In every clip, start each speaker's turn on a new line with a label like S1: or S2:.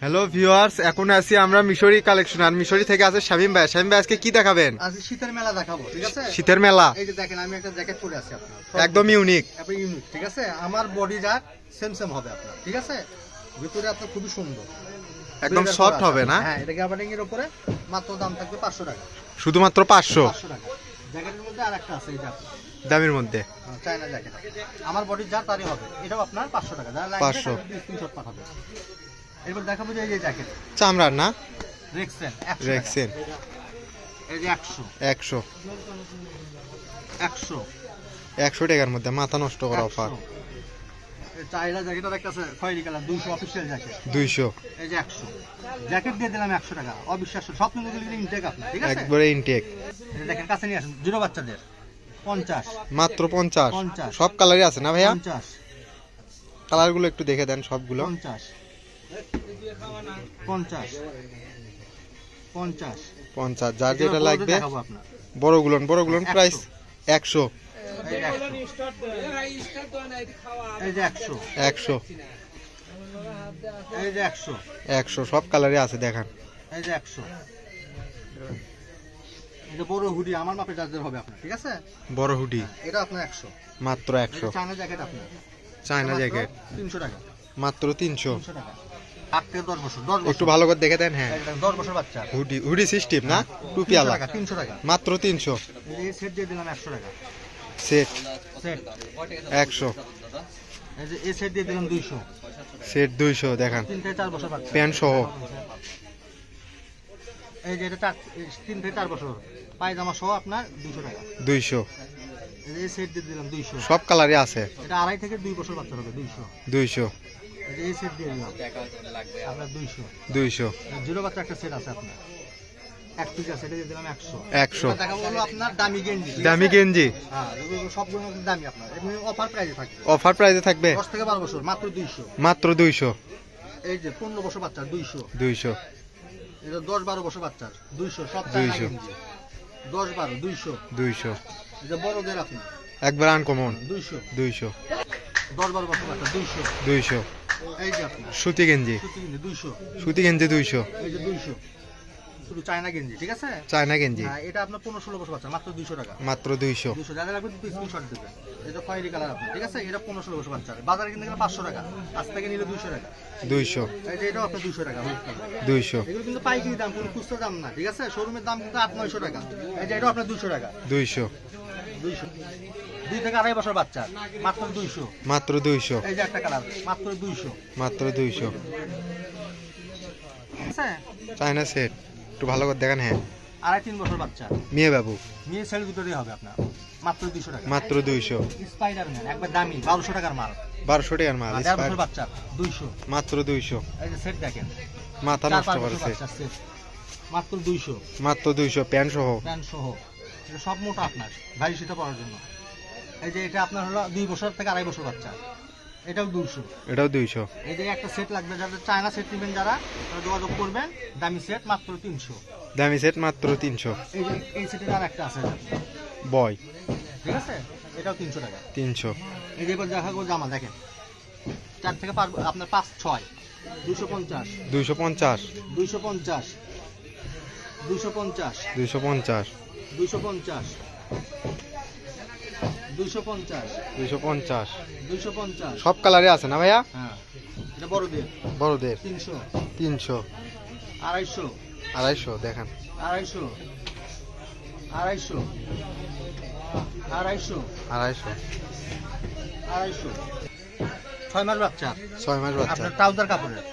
S1: Hello viewers, এখন আছি আমরা মিশরি কালেকশন। আর মিশরি থেকে আছে শামিম ভাই। শামিম ভাই আজকে কি দেখাবেন?
S2: আজকে শীতের মেলা দেখাবো, ঠিক আছে?
S1: শীতের মেলা।
S2: এই যে দেখেন, আমি একটা জ্যাকেট পরে আছি আপনার,
S1: একদম ইউনিক,
S2: ঠিক আছে? আমার বডি জাক সেম সেম হবে আপনার, ঠিক আছে? ভিতরে আপনার খুবই সুন্দর,
S1: একদম সফট হবে না?
S2: হ্যাঁ, এটা গ্যাবার্ডিং এর উপরে মাত্র দাম থাকবে 500 টাকা।
S1: শুধুমাত্র 500
S2: টাকা। জ্যাকেটের মধ্যে আরেকটা আছে, এই দেখো
S1: দামের মধ্যে
S2: চায়না জ্যাকেট। আমার বডি যা তারই হবে, এটাও আপনার 500 টাকা। যারা লাগবে
S1: 500
S2: স্ক্রিনশট পাঠাবে। এরপর দেখাবো যে এই যে জ্যাকেট
S1: চামড়ার না,
S2: রেক্সেন 100
S1: রেক্সেন।
S2: এই যে 100
S1: টাকার মধ্যে মাথা নষ্ট করা অফার।
S2: চায়না জ্যাকেট আর একটা আছে খয়েরি কালার 200 অফিশিয়াল জ্যাকেট
S1: 200।
S2: এই যে 100 জ্যাকেট দিয়ে দিলাম 100 টাকা। অবিশ্বাস্য, সব কিন্তু ইনটেক আপনার, ঠিক আছে?
S1: একবারে ইনটেক।
S2: এই দেখেন, কাছে নিয়ে আসুন, জিরো বাচ্চাদের 50
S1: মাত্র 50। সব কালারই আছে না ভাইয়া?
S2: 50
S1: কালারগুলো একটু দেখে দেন সবগুলো।
S2: 50 50 50
S1: 50 যার যেটা লাগবে।
S2: দেখাবো আপনার
S1: বড়গুলোন প্রাইস 100।
S2: এই যে 100
S1: 100
S2: এই যে 100
S1: 100 সব কালারই আছে দেখান।
S2: এই যে 100 এটা বড় হুডি আমার মাপে যাদের হবে আপনার, ঠিক আছে?
S1: বড় হুডি
S2: এটা আপনার 100
S1: মাত্র 100।
S2: চায়না জ্যাকেট আপনার,
S1: চায়না জ্যাকেট
S2: 300 টাকা।
S1: মাত্র 300
S2: টাকা। 8 থেকে 10 বছর 10 বছর
S1: একটু ভালো করে দেখে দেন। হ্যাঁ,
S2: 10 বছর বাচ্চা
S1: হুডি সিস্টেম না, টুপি আলা।
S2: 300 টাকা
S1: মাত্র 300।
S2: এই সেট দিয়ে দিলাম 100 টাকা।
S1: Set
S2: set
S1: 100।
S2: এই যে এই সেট দিয়ে দিলাম 200।
S1: সেট 200 দেখান।
S2: 3 থেকে 4 বছর বাচ্চা
S1: প্যান্ট সহ।
S2: এই যে এটা 3 থেকে 4 বছর পায়জামা সহ আপনার 200 টাকা।
S1: 200
S2: এই যে এই সেট দিয়ে দিলাম 200।
S1: সব কালারই আছে।
S2: এটা 2.5 থেকে 2 বছর বাচ্চা হবে 200।
S1: 200
S2: এই যে এই সেট দিয়ে দিলাম আপনার
S1: 200
S2: জিরো বাচ্চা একটা সেট আছে আপনার, এক পিস আছে, এটা দিয়ে দিলাম 100।
S1: 100
S2: দেখাবো হলো আপনার দামি গেঞ্জি।
S1: দামি গেঞ্জি।
S2: হ্যাঁ, সবগুলো দামি আপনার, এমনি অফার প্রাইসে থাকবে।
S1: অফার প্রাইসে থাকবে
S2: 10 থেকে 12 বছর মাত্র 200।
S1: মাত্র 200।
S2: এই যে 15 বছর বাচ্চা 200।
S1: 200
S2: এটা 10-12 বছর বাচ্চার 200। সব
S1: 200
S2: 10-12 200।
S1: 200
S2: এটা বড়দের আপনার
S1: একবার আনকমন
S2: 200।
S1: 200
S2: 10-12 বছর বাচ্চা 200।
S1: 200
S2: এই যে আপনার
S1: সুতি গেঞ্জি।
S2: সুতি গেঞ্জি 200।
S1: সুতি গেঞ্জি 200।
S2: এই যে 200 শুধু চায়না গেঞ্জি, ঠিক আছে?
S1: চায়না গেঞ্জি
S2: হ্যাঁ, এটা আপনার 15-16 বছর বাচ্চা মাত্র 200 টাকা।
S1: মাত্র 200।
S2: 200 যাদের লাগবে দুটো স্ক্রিনশট দেবেন। এটা খয়েরি কালার আপনার, ঠিক আছে? এটা 15-16 বছর বাচ্চা, বাজারে কিনতে গেলে 500 টাকা, আজ থেকে নিলে 200 টাকা।
S1: 200
S2: এই যে এটাও আপনার 200 টাকা।
S1: 200
S2: এগুলো কিন্তু পাইকারি দাম, কোনো খুচরা দাম না, ঠিক আছে? শোরুমের দাম কিন্তু 800-900 টাকা। এই যে এটাও আপনার 200 টাকা।
S1: 200
S2: 200 2 থেকে 2.5 বছর বাচ্চা মাত্র 200।
S1: মাত্র 200
S2: এই যে একটা কালার মাত্র 200।
S1: মাত্র 200
S2: ঠিক আছে?
S1: চায়না সেট একটু ভালো করে দেখেন। হ্যাঁ,
S2: 2.5-3 বছর বাচ্চা
S1: মেয়ে বাবু
S2: মেয়ে ছেলের ভিতরেই হবে আপনার, মাত্র 200 টাকা।
S1: মাত্র 200।
S2: স্পাইডারম্যান একবার দামি 1200 টাকার মাল,
S1: 1200 টাকার মাল।
S2: 1.5 বছর বাচ্চা 200।
S1: মাত্র 200।
S2: এই যে সেট দেখেন,
S1: মাথা নষ্ট করেছে।
S2: মাত্র 200।
S1: মাত্র 200 প্যান্ট সহ।
S2: প্যান্ট সহ এটা সব মোটা আপনার, ভারী শীতে পরার জন্য। এই যে এটা আপনার হলো 2 বছর থেকে 2.5 বছর বাচ্চা, এটাও 200।
S1: এটাও 200।
S2: এই যে একটা সেট লাগবে, যাদের চায়না সেট নেবেন যারা, তারা যোগাযোগ করবেন। দামি সেট মাত্র 300।
S1: দামি সেট মাত্র 300।
S2: এই যে এই সেটের আর একটা আছে
S1: বয়,
S2: ঠিক আছে? এটাও 300 টাকা।
S1: 300
S2: এই যে এবার দেখা গো জামা দেখেন, 4 থেকে 5 আপনার 5-6 250
S1: 250
S2: 250 250
S1: 250
S2: 250 250
S1: 250
S2: 250।
S1: সব কালারই আছে না ভাইয়া?
S2: হ্যাঁ, এটা বড়দের
S1: বড়দের
S2: 300
S1: 300
S2: 250
S1: 250 দেখান।
S2: 250 250 250
S1: 250
S2: 250। 6 মাস বাচ্চা
S1: 6 মাস বাচ্চা
S2: আপনার ট্রাউজার কাপড়ের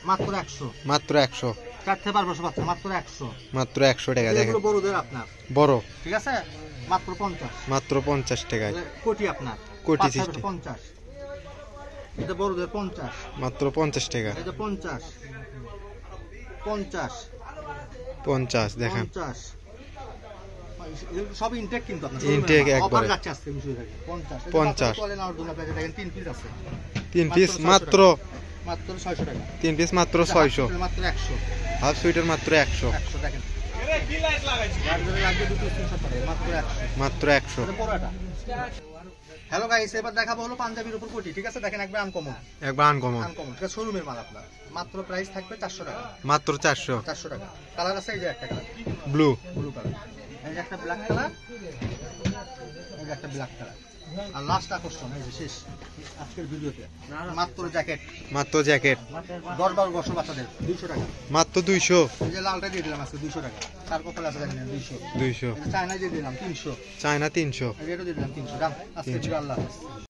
S2: মাত্র 100।
S1: মাত্র 100।
S2: 4 থেকে 5 বছর বাচ্চা মাত্র 100।
S1: মাত্র 100 টাকা দেখেন।
S2: এগুলো বড়দের আপনার,
S1: বড়
S2: ঠিক আছে? মাত্র 50।
S1: মাত্র 50 টাকায়।
S2: কোটি আপনার
S1: কোটি
S2: 5
S1: সিস্টেম
S2: 50। এটা বড়দের 50।
S1: মাত্র 50 টাকা।
S2: এটা 50 50
S1: 50 দেখেন।
S2: 50। সব ইনটেক কিন্তু আপনার
S1: ইনটেক একবারে।
S2: অফার যাচ্ছে আজকে বিষয় থাকে 50।
S1: 50
S2: কোয়ালে নাও দুনা প্যাকেট দেখেন 3 পিস আছে।
S1: 3 পিস মাত্র
S2: 600 টাকা।
S1: 3 পিস মাত্র 600।
S2: মাত্র 100।
S1: হাফ সুইটার মাত্র 100।
S2: 100 দেখেন। কি লাইট লাগাইছি? গাড়ি লাগবে দুটো 300 টাকা মাত্র 100।
S1: মাত্র 100।
S2: এটা বড়টা হ্যালো গাইস, এবার দেখাবো হলো পাঞ্জাবির উপর কোটি। ঠিক আছে, দেখেন একবার আনকমন,
S1: একবার আনকমন,
S2: আনকমন। ঠিক আছে, শোরুমের মাল আপনার। মাত্র প্রাইস থাকবে 400 টাকা,
S1: মাত্র 400।
S2: 400 টাকা। কালার আছে এই যে একটা কালার,
S1: ব্লু,
S2: ব্লু কালার। এই যে একটা ব্ল্যাক কালার, এই যে একটা ব্ল্যাক কালার। আর লাস্ট আকর্ষণ এই যে শেষ আজকের ভিডিওতে, মাত্র জ্যাকেট,
S1: মাত্র জ্যাকেট
S2: 10-12 বছর বাচ্চাদের 200 টাকা।
S1: মাত্র 200।
S2: এই যে লালটা দিয়ে দিলাম আজকে 200 টাকা। তার কপাল আছে দেখেন 200।
S1: 200
S2: চায়না দিয়ে দিলাম 300।
S1: চায়না 300।
S2: রেটও দিয়ে দিলাম 300 দাম। আজকে
S1: 300
S2: আল্লাহ হাফেজ।